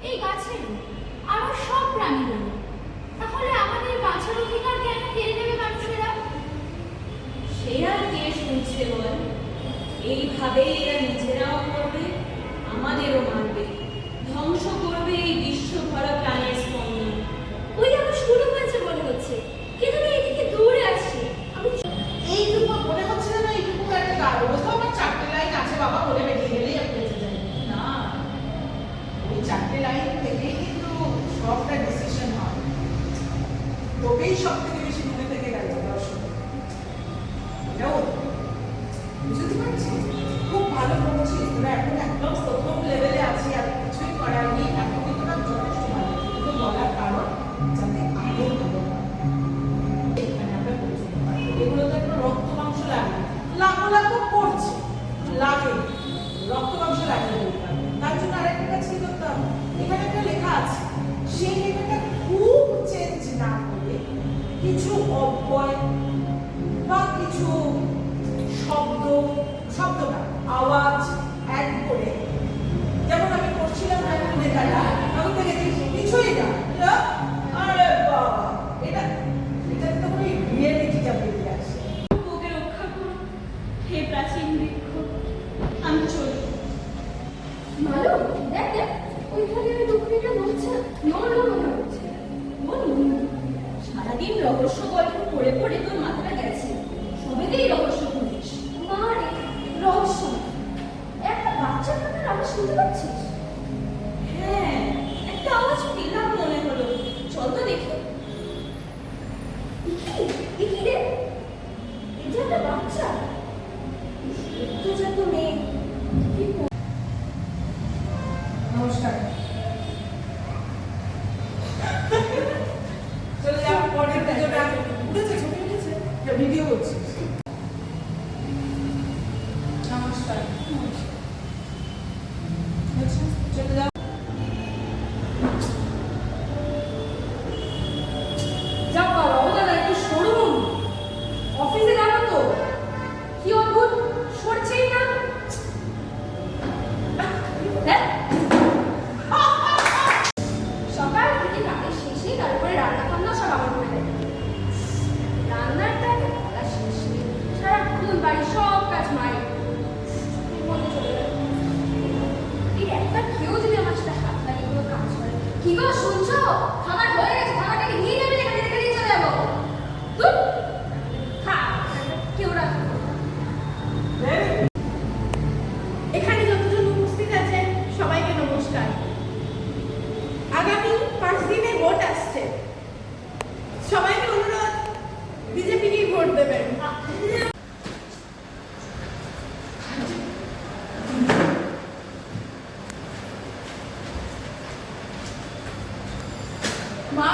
এই গাছেরও, আরো সব প্রাণীদেরও। তাহলে আমাদের বাঁচার অধিকার কেন কেড়ে নেবে মানুষেরা? সে আর কে শুনছে বল? এইভাবেই এরা নিজেরাও করবে, আমাদেরও মারবে, ধ্বংস করবে এই বিশ্বভরা প্রাণের স্পন্দন। ওই আবার শুরু হয়েছে মনে হচ্ছে। কে যেন এইদিকে দৌড়ে আসছে। আমি এইটুকু মনে হচ্ছে না, এইটুকু একটা গাড়ি অবস্থা আমার 4টে লাইন আছে বাবা, বলে বেরিয়ে গেলেই আমি বেঁচে যাই না। ওই 4টে লাইন থেকেই কিন্তু সবটা ডিসিশন হয়। তোকেই সব থেকে বেশি মনে থেকে গেল দর্শক, এটাও বুঝতে পারছি। খুব ভালো করছি, তোরা এখন একদম প্রথম লেভেলে আছি, আর কিছুই করার নেই। এখন তোরা যথেষ্ট ভালো, কিন্তু বলার কারণ যাতে আরো ভালো হয়। এখানে আমরা পৌঁছতে পারবো। এগুলো তো একটা রক্ত মাংস লাগে, লাখো লাখো করছে, লাগে রক্ত মাংস লাগে বলতে। তার জন্য আরেকটা কাজ কি করতে হবে, এখানে একটা লেখা আছে, সেই লেখাটা খুব চেঞ্জ না করে কিছু অব্যয় বা কিছু শব্দ না আওয়াজ অ্যাড করে, যেমন আমি করছিলাম এখন লেখাটা, আমি দেখেছি কিছুই না, আরে বাবা, এটা তো কোনো রিয়েলিটিটা বেরিয়ে আসে। ওকে রক্ষা করো হে প্রাচীন বৃক্ষ, আমি চলি। ভালো, দেখ দেখ, ওইখানে ওই টুকরিটা নড়ছে, নড়লো মনে হচ্ছে। সারাদিন রহস্য গল্প পড়ে পড়ে তোর মাথাটা গেছে, সবেতেই রহস্য খুঁজিস। না রে, রহস্য না। একটা বাচ্চা কান্নার আওয়াজ শুনতে পাচ্ছিস? হ্যাঁ, একটা আওয়াজ পেলাম মনে হলো, চল তো দেখি। দেখি রে, এই যে একটা বাচ্চা, একটু যত মেয়ে। নমস্কার। চলে যাও পরের ভিডিওটা। উঠেছে, ছবি উঠেছে, ভিডিও হচ্ছে। নমস্কার। আচ্ছা, চলে যাও। যা বাবা, ও দাদা একটু সরুন, অফিসে যাবো তো। কি অদ্ভুত, সরছেই না। হ্যাঁ? সকাল থেকে কাজের শেষে তারপরে রান্না বান্না সব আমার করে দেয়। রান্নার টাইমে বলা শেষ নেই, সারাক্ষণ বাড়ির সব কাজ মারি মধ্যে চলে যায়। এই একটা কেউ যদি আমার সাথে হাত লাগিয়ে কোনো কাজ করে, কি গো শুনছো, খাবার হয়ে গেছে, খাবারটাকে নিয়ে যাবে, এখানে রেখে দিয়ে চলে যাবো। তুই খা, কেউ রাখবে না। এখানে যতজন উপস্থিত আছেন সবাইকে নমস্কার। আগামী 5 দিনে ভোট আসছে, সবাইকে অনুরোধ বিজেপিকেই ভোট দেবেন। মা